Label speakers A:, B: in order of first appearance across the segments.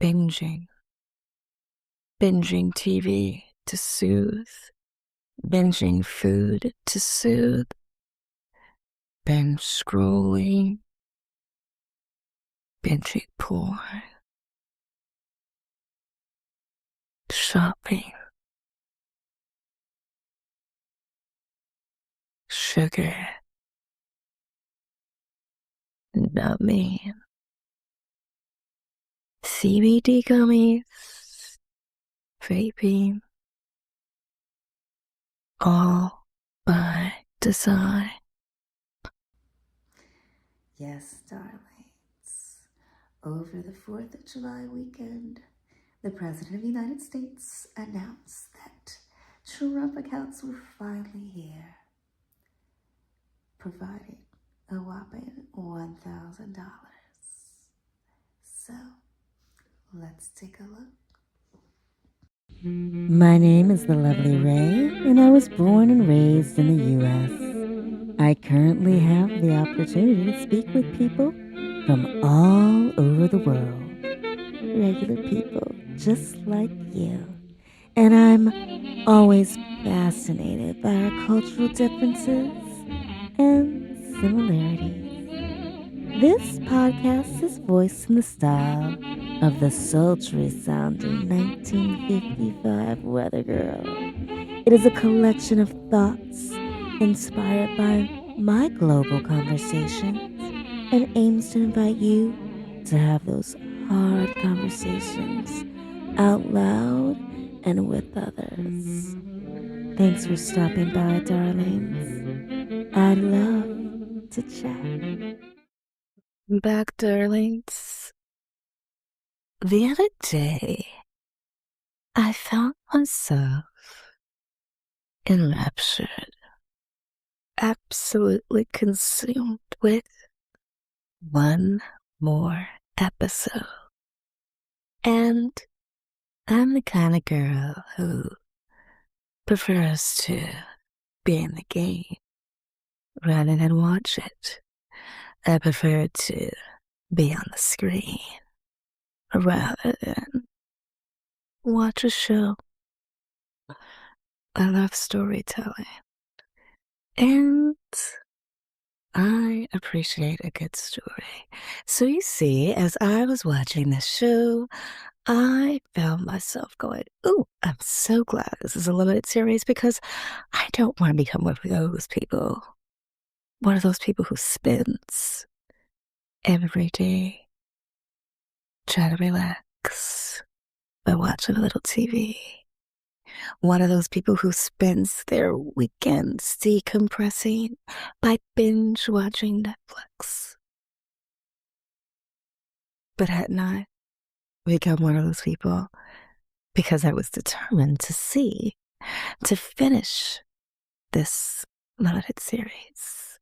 A: binging. Binging TV to soothe. Binging food to soothe. Binge scrolling. Binging porn. Shopping. Sugar. Numbing. CBD gummies. Vaping. All by design.
B: Yes, darlings. Over the 4th of July weekend, the President of the United States announced that Trump accounts were finally here, providing a whopping $1,000. So, let's take a look. My name is the lovely Ray, and I was born and raised in the U.S. I currently have the opportunity to speak with people from all over the world. Regular people just like you. And I'm always fascinated by our cultural differences and similarities. This podcast is voiced in the style of the sultry sounding 1955 weather girl. It is a collection of thoughts inspired by my global conversations and aims to invite you to have those hard conversations out loud and with others. Thanks for stopping by, darlings. I'd love to chat.
A: Back, darlings. The other day, I found myself enraptured, absolutely consumed with one more episode. And I'm the kind of girl who prefers to be in the game rather than watch it. I prefer to be on the screen rather than watch a show. I love storytelling. And I appreciate a good story. So you see, as I was watching this show, I found myself going, ooh, I'm so glad this is a limited series because I don't want to become one of those people. One of those people who spends every day trying to relax by watching a little TV. One of those people who spends their weekends decompressing by binge watching Netflix. But hadn't I become one of those people because I was determined to finish this limited series,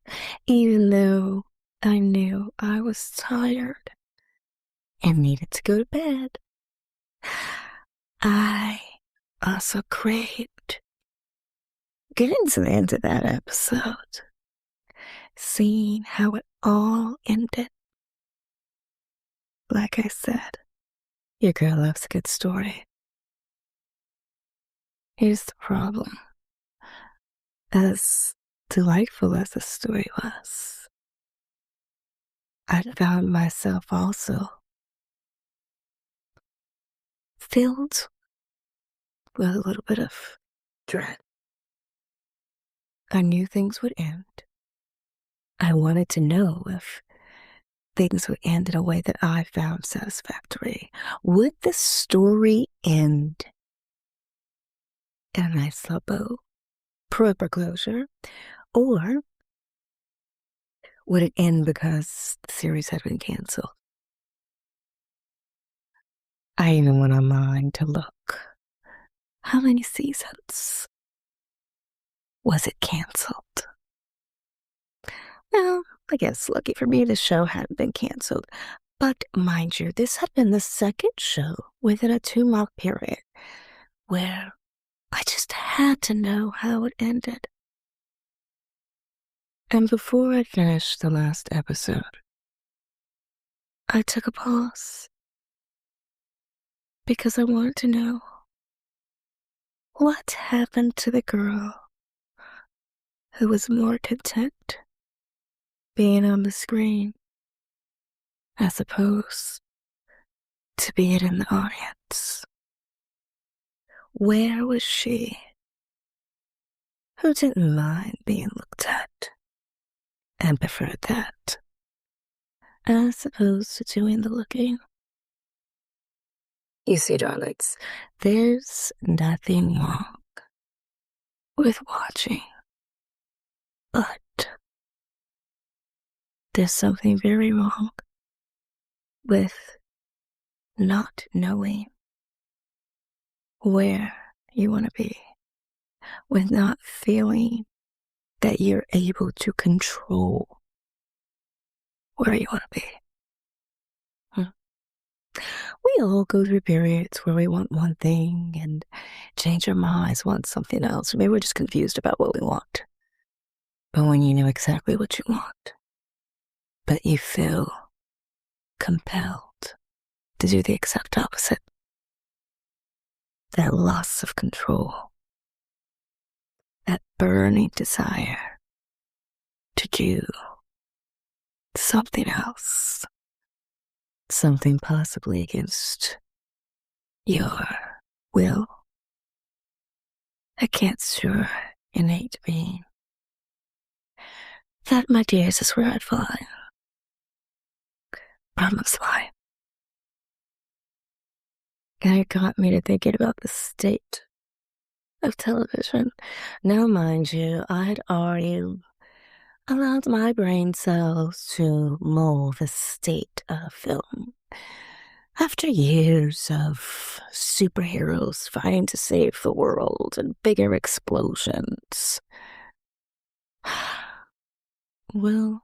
A: even though I knew I was tired and needed to go to bed. I also craved getting to the end of that episode, seeing how it all ended. Like I said, your girl loves a good story. Here's the problem. As delightful as the story was, I found myself also filled with a little bit of dread. I knew things would end. I wanted to know if things would end in a way that I found satisfactory. Would the story end in a nice little bow, proper closure, or would it end because the series had been canceled? I even went online to look. How many seasons was it canceled? Well, I guess lucky for me, the show hadn't been canceled. But mind you, this had been the second show within a 2-month period where I just had to know how it ended. And before I finished the last episode, I took a pause. because I want to know what happened to the girl who was more content being on the screen as opposed to being in the audience. Where was she who didn't mind being looked at and preferred that as opposed to doing the looking? You see, darlings, there's nothing wrong with watching, but there's something very wrong with not knowing where you want to be, with not feeling that you're able to control where you want to be. We all go through periods where we want one thing and change our minds, want something else. Maybe we're just confused about what we want. But when you know exactly what you want, but you feel compelled to do the exact opposite, that loss of control, that burning desire to do something else, something possibly against your will, against your innate being. That, my dears, is where I'd find problems lie. And it got me to thinking about the state of television. Now, mind you, I had already allowed my brain cells to mold the state of film. After years of superheroes fighting to save the world and bigger explosions, well,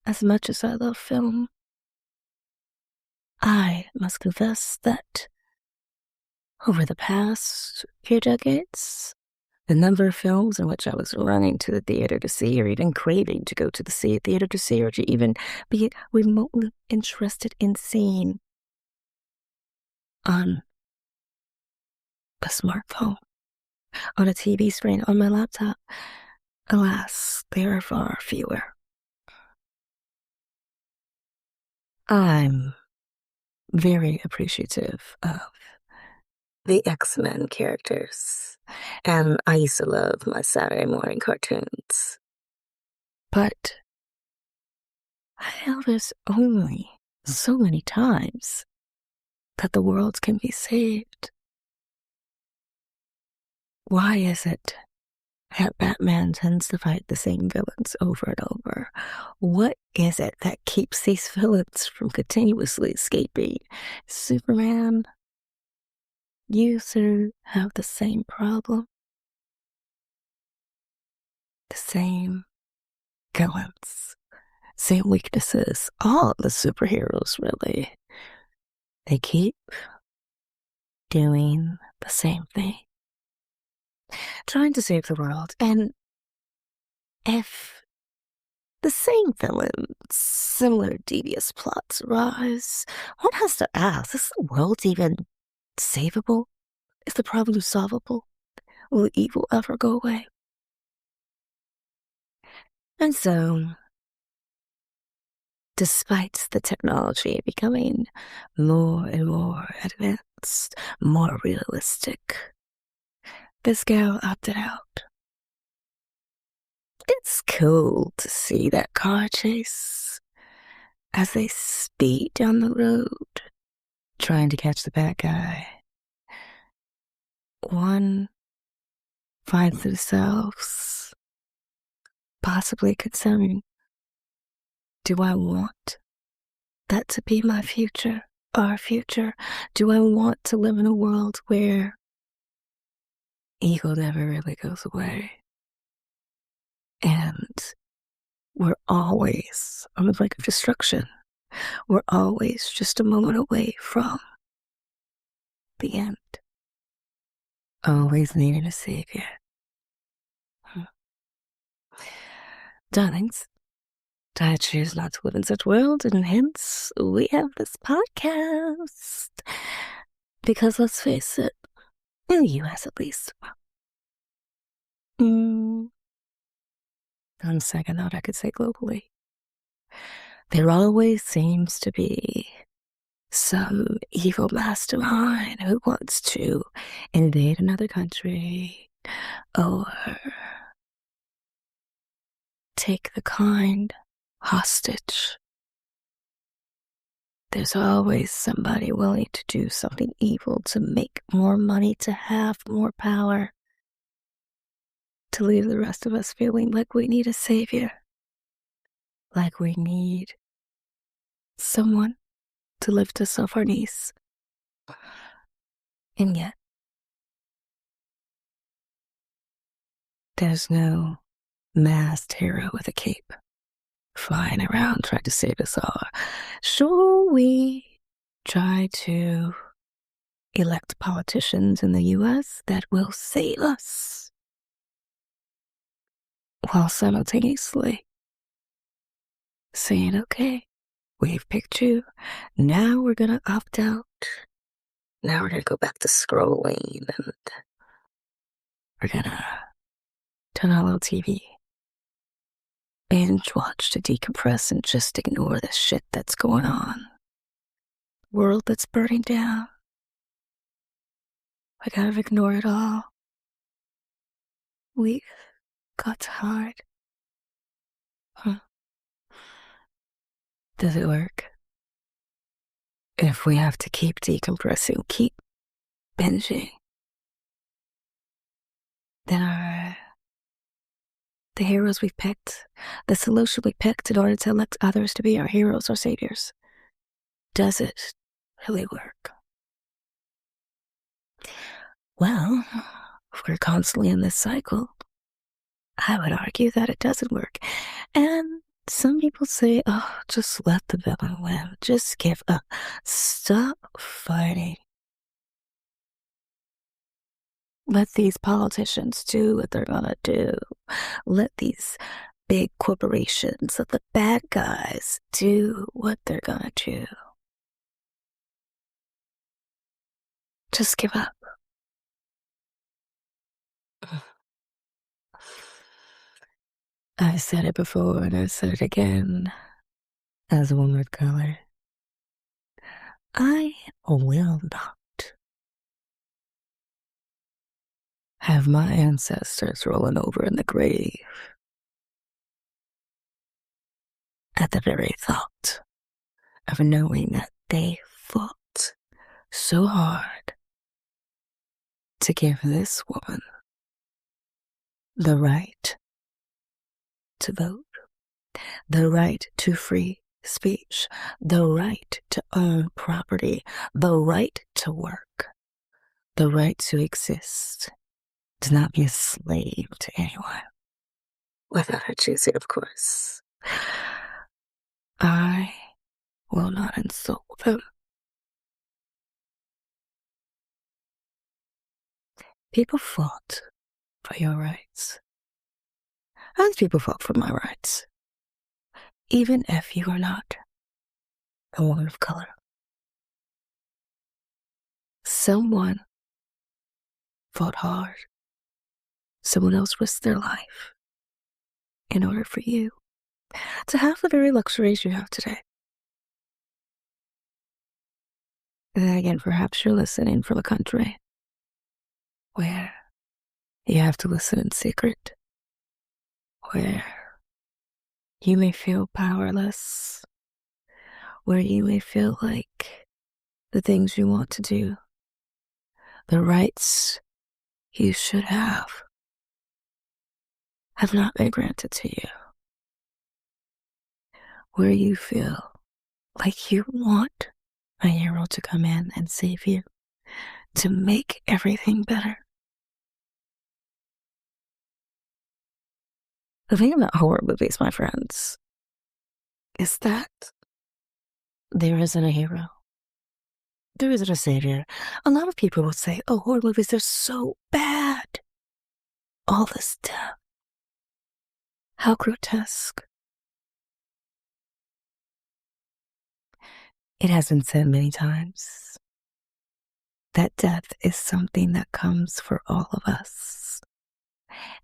A: as much as I love film, I must confess that over the past few decades, the number of films in which I was running to the theater to see, or even craving to go to the theater to see, or to even be remotely interested in seeing on a smartphone, on a TV screen, on my laptop, alas, there are far fewer. I'm very appreciative of the X-Men characters, and I used to love my Saturday morning cartoons. But I know there's only so many times that the world can be saved. Why is it that Batman tends to fight the same villains over and over? What is it that keeps these villains from continuously escaping? Superman, you, sir, have the same problem. The same villains, same weaknesses. All the superheroes, really. They keep doing the same thing, trying to save the world. And if the same villains, similar devious plots arise, one has to ask, is the world even savable? Is the problem solvable? Will evil ever go away? And so, despite the technology becoming more and more advanced, more realistic, this gal opted out. It's cool to see that car chase as they speed down the road, trying to catch the bad guy. One finds themselves possibly considering, do I want that to be my future, our future? Do I want to live in a world where evil never really goes away? And we're always on the brink of destruction. We're always just a moment away from the end. Always needing a savior. Darlings, I choose not to live in such world, and hence we have this podcast. Because let's face it, in the US at least. Mm, on second thought, I could say globally. There always seems to be some evil mastermind who wants to invade another country or take the kind hostage. There's always somebody willing to do something evil to make more money, to have more power, to leave the rest of us feeling like we need a savior, like we need someone to lift us off our knees. And yet, there's no masked hero with a cape flying around trying to save us all. Sure, we try to elect politicians in the US that will save us, while simultaneously saying, okay, we've picked you. Now we're gonna opt out. Now we're gonna go back to scrolling and we're gonna turn on a little TV, binge watch to decompress and just ignore the shit that's going on. World that's burning down. I gotta ignore it all. We've got tired. Huh. Does it work? If we have to keep decompressing, keep binging, then the heroes we've picked, the solution we picked in order to elect others to be our heroes or saviors, does it really work? Well, if we're constantly in this cycle, I would argue that it doesn't work. And some people say, oh, just let the villain win. Just give up. Stop fighting. Let these politicians do what they're gonna do. Let these big corporations, let the bad guys do what they're gonna do. Just give up. I've said it before and I've said it again. As a woman of color, I will not have my ancestors rolling over in the grave at the very thought of knowing that they fought so hard to give this woman the right to vote, the right to free speech, the right to own property, the right to work, the right to exist, to not be a slave to anyone, without her choosing, of course. I will not insult them. People fought for your rights, as people fought for my rights, even if you are not a woman of color. Someone fought hard. Someone else risked their life in order for you to have the very luxuries you have today. And then again, perhaps you're listening from a country where you have to listen in secret, where you may feel powerless, where you may feel like the things you want to do, the rights you should have not been granted to you, where you feel like you want a hero to come in and save you, to make everything better. The thing about horror movies, my friends, is that there isn't a hero. There isn't a savior. A lot of people will say, oh, horror movies are so bad. All this death. How grotesque. It has been said many times that death is something that comes for all of us.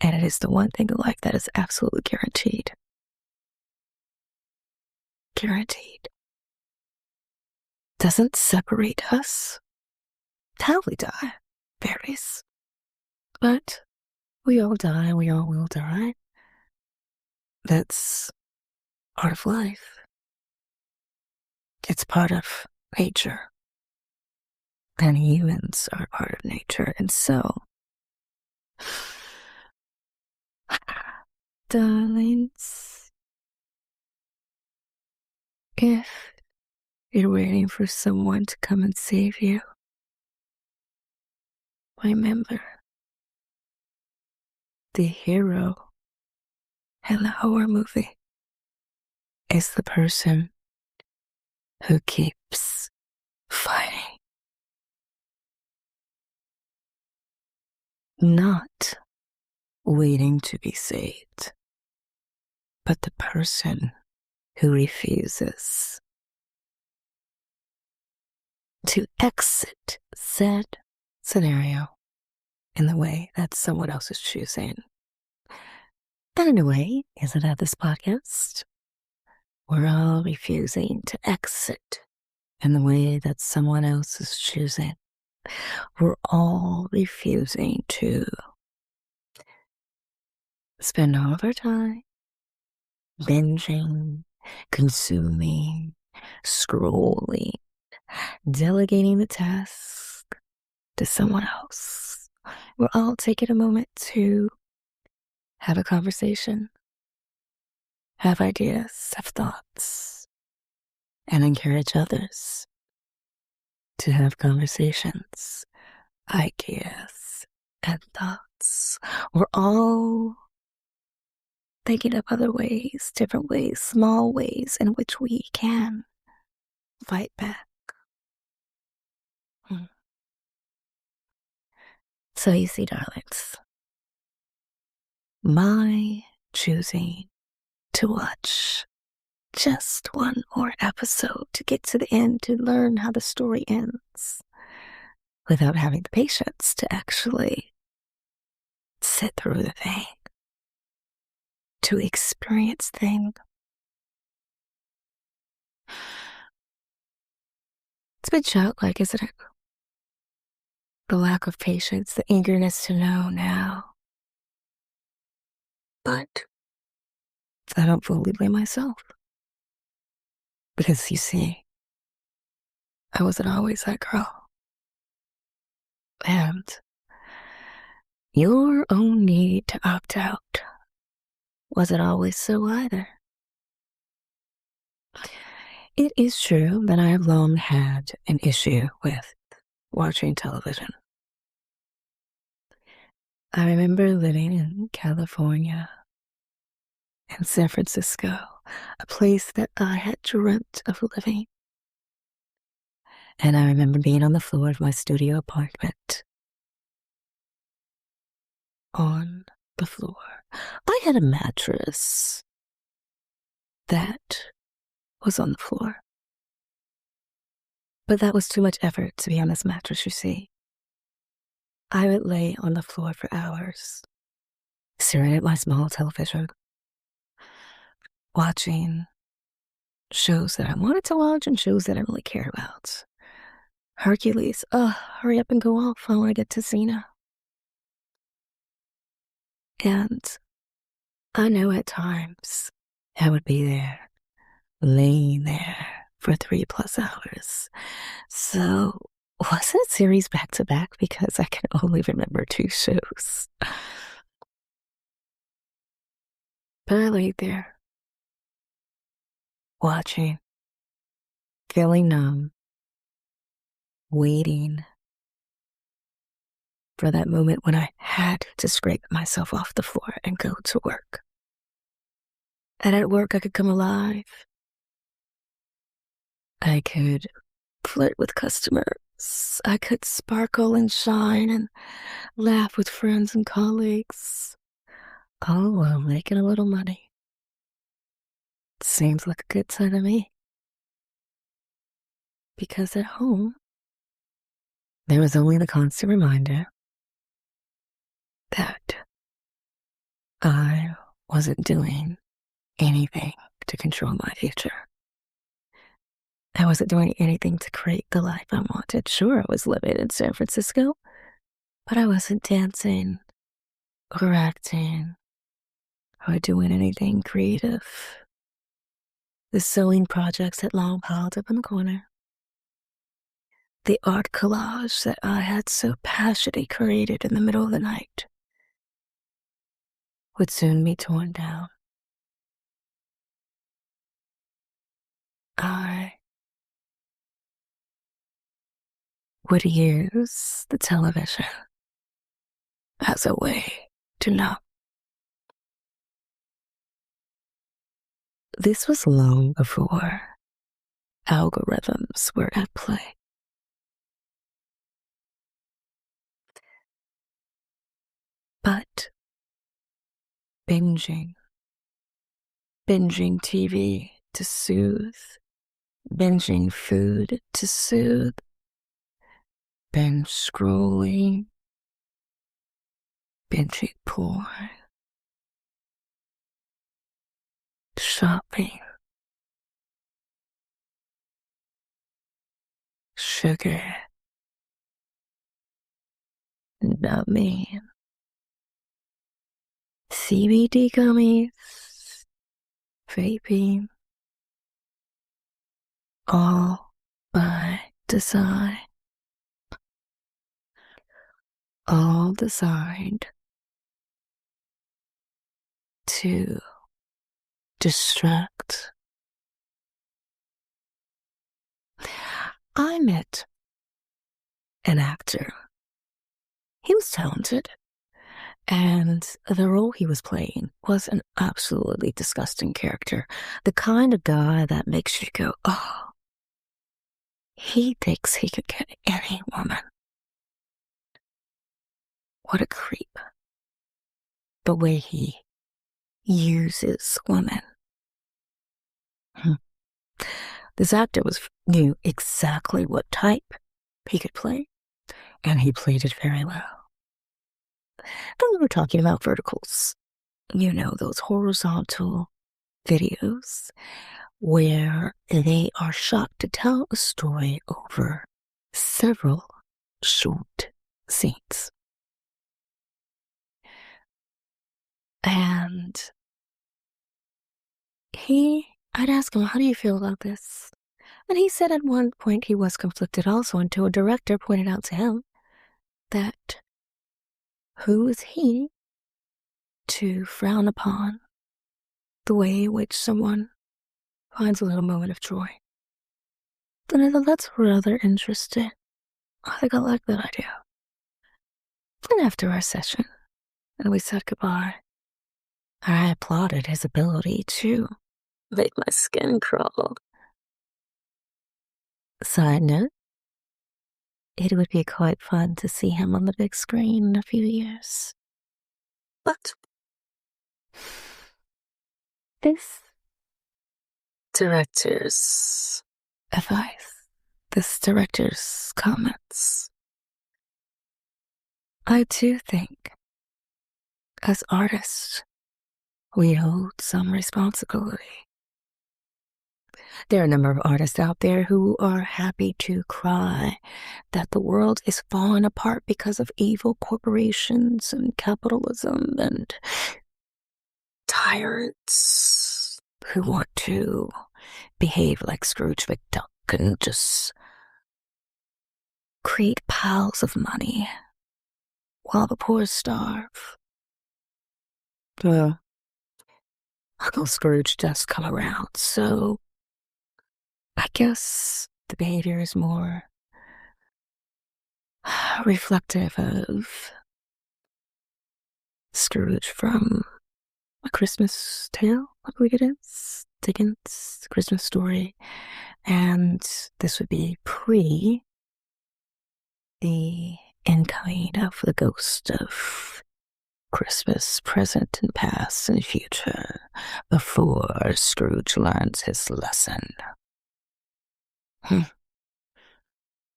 A: And it is the one thing in life that is absolutely guaranteed. Guaranteed. Doesn't separate us. How we die varies. But we all die, we all will die. That's part of life. It's part of nature. And humans are part of nature. And so, darlings, if you're waiting for someone to come and save you, remember the hero in the horror movie is the person who keeps fighting, not waiting to be saved, but the person who refuses to exit said scenario in the way that someone else is choosing. And in a way, isn't that this podcast? We're all refusing to exit in the way that someone else is choosing. We're all refusing to spend all of our time binging, consuming, scrolling, delegating the task to someone else. We're all taking a moment to have a conversation, have ideas, have thoughts, and encourage others to have conversations, ideas, and thoughts. We're all thinking of other ways, different ways, small ways in which we can fight back. So you see, darlings, my choosing to watch just one more episode to get to the end to learn how the story ends without having the patience to actually sit through the thing, to experience things. It's been childlike, isn't it? The lack of patience, the eagerness to know now. But I don't fully blame myself. Because you see, I wasn't always that girl. And your own need to opt out wasn't always so either. It is true that I have long had an issue with watching television. I remember living in California and San Francisco, a place that I had dreamt of living. And I remember being on the floor of my studio apartment. On the floor. I had a mattress that was on the floor. But that was too much effort to be on this mattress, you see. I would lay on the floor for hours, staring at my small television, watching shows that I wanted to watch and shows that I didn't really care about. Hercules, hurry up and go off. I want to get to Xena. And I know at times I would be there, laying there for 3+ hours. So was it series back to back? Because I can only remember 2 shows. But I laid there, watching, feeling numb, waiting for that moment when I had to scrape myself off the floor and go to work. And at work, I could come alive. I could flirt with customers. I could sparkle and shine and laugh with friends and colleagues. All while making a little money. Seems like a good time to me. Because at home, there was only the constant reminder that I wasn't doing anything to control my future. I wasn't doing anything to create the life I wanted. Sure, I was living in San Francisco, but I wasn't dancing or acting or doing anything creative. The sewing projects had long piled up in the corner. The art collage that I had so passionately created in the middle of the night would soon be torn down. I would use the television as a way to numb. This was long before algorithms were at play. But binging, binging TV to soothe, binging food to soothe, binge scrolling, binging porn, shopping, sugar, numbing, CBD gummies, vaping, all by design, all designed to distract. I met an actor. He was talented, and the role he was playing was an absolutely disgusting character. The kind of guy that makes you go, oh, he thinks he could get any woman. What a creep. The way he uses women. This actor knew exactly what type he could play, and he played it very well. And we were talking about verticals. You know, those horizontal videos where they are shot to tell a story over several short scenes. And I'd ask him, how do you feel about this? And he said at one point he was conflicted also until a director pointed out to him that who is he to frown upon the way in which someone finds a little moment of joy. And I thought that's rather interesting. I think I like that idea. And after our session, and we said goodbye, I applauded his ability to make my skin crawl. Side note, it would be quite fun to see him on the big screen in a few years. But this director's advice, this director's comments, I too think, as artists, we hold some responsibility. There are a number of artists out there who are happy to cry that the world is falling apart because of evil corporations and capitalism and tyrants who want to behave like Scrooge McDuck and just create piles of money while the poor starve. Uncle Scrooge does come around, so I guess the behavior is more reflective of Scrooge from A Christmas Tale, I believe it is. Dickens' Christmas Story. And this would be pre the incoming of the ghost of Christmas, present and past and future, before Scrooge learns his lesson.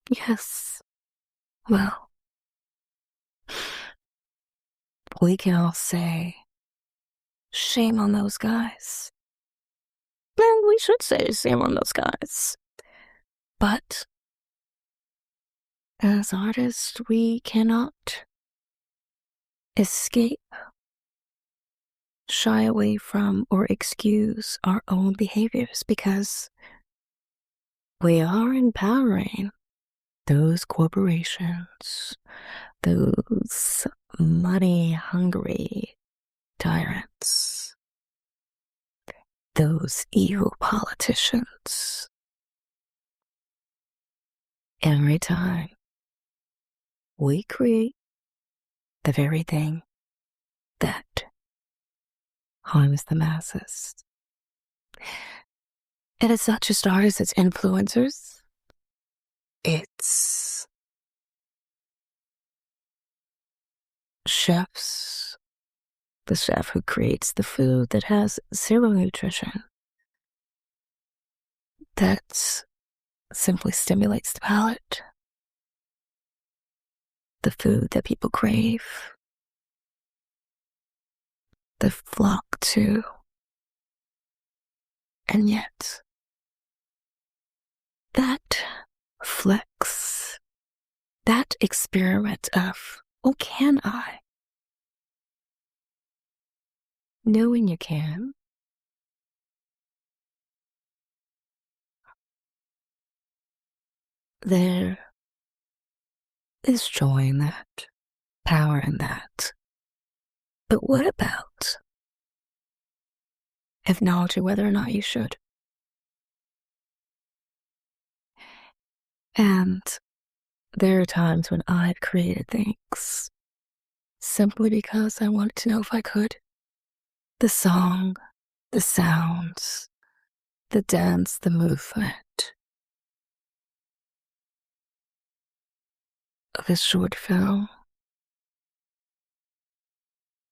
A: Yes. Well, we can all say, shame on those guys. And we should say, shame on those guys. But as artists, we cannot escape, shy away from, or excuse our own behaviors because we are empowering those corporations, those money hungry tyrants, those evil politicians. Every time we create the very thing that harms the masses. And it's not just artists, it's influencers. It's chefs, the chef who creates the food that has zero nutrition, that simply stimulates the palate, the food that people crave, the flock to. And yet, that flex, that experiment of, oh, can I? Knowing you can, there is joy in that, power in that. But what about acknowledging whether or not you should? And there are times when I've created things simply because I wanted to know if I could. The song, the sounds, the dance, the movement of a short film.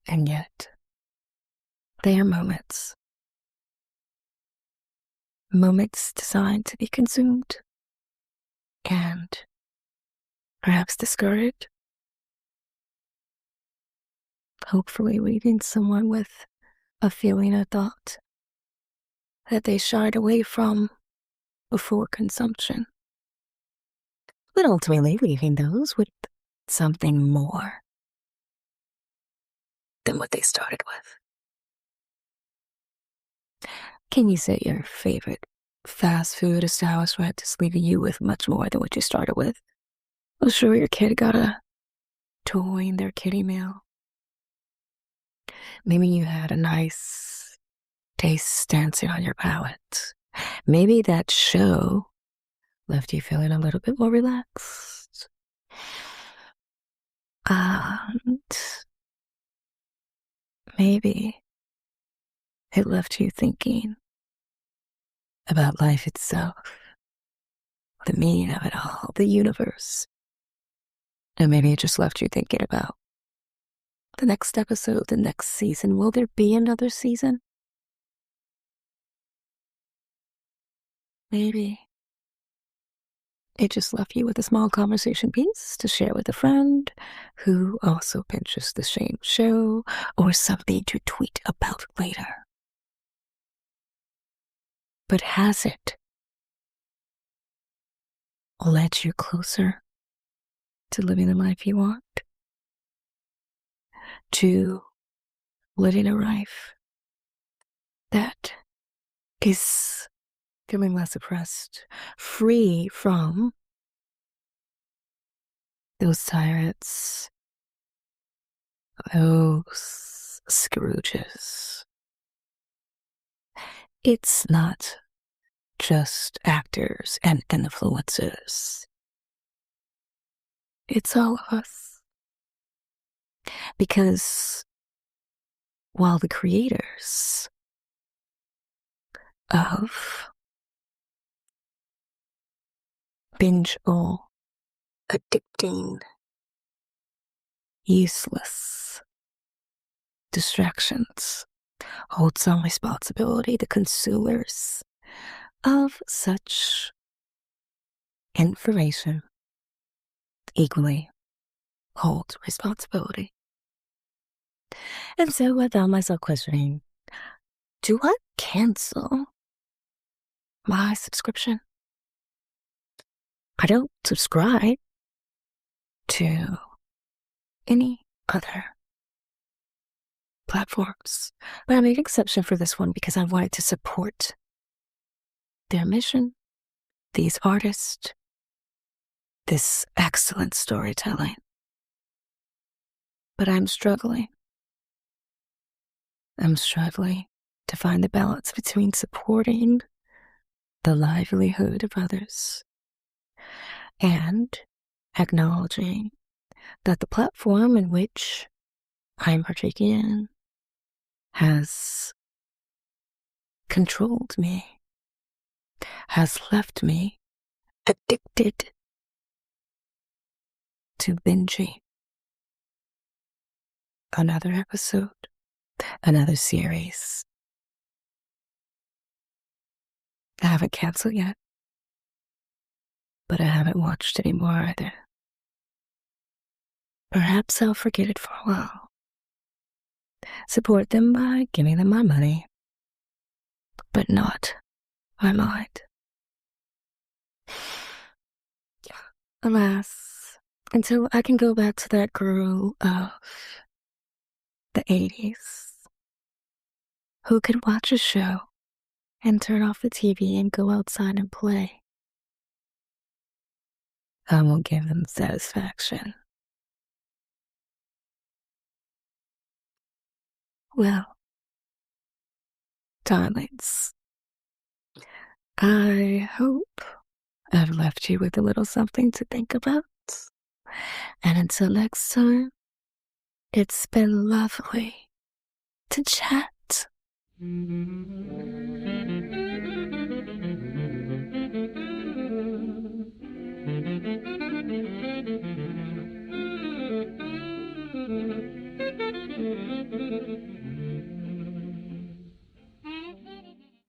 A: And yet, they are moments designed to be consumed and perhaps discarded, hopefully leaving someone with a feeling, a thought that they shied away from before consumption, but ultimately leaving those with something more than what they started with. Can you say your favorite fast food establishment is leaving you with much more than what you started with? Well, sure, your kid got a toy in their kiddie meal. Maybe you had a nice taste dancing on your palate. Maybe that show left you feeling a little bit more relaxed. And maybe it left you thinking about life itself, the meaning of it all, the universe. And maybe it just left you thinking about the next episode, the next season. Will there be another season? Maybe it just left you with a small conversation piece to share with a friend who also pinches the same show, or something to tweet about later. But has it led you closer to living the life you want? To living a life that is feeling less oppressed, free from those tyrants, those Scrooges. It's not just actors and influencers. It's all of us. Because while the creators of bingeable, addicting, useless distractions hold some responsibility, the consumers of such information equally hold responsibility. And so I found myself questioning, do I cancel my subscription? I don't subscribe to any other platforms, but I made an exception for this one because I wanted to support their mission, these artists, this excellent storytelling. But I'm struggling. I'm struggling to find the balance between supporting the livelihood of others and acknowledging that the platform in which I'm partaking in has controlled me, has left me addicted to binging another episode, another series. I haven't canceled yet, but I haven't watched any more either. Perhaps I'll forget it for a while. Support them by giving them my money, but not my mind. Alas, until I can go back to that girl of the 80s who could watch a show and turn off the TV and go outside and play, I won't give them satisfaction. Well, darlings, I hope I've left you with a little something to think about. And until next time, it's been lovely to chat.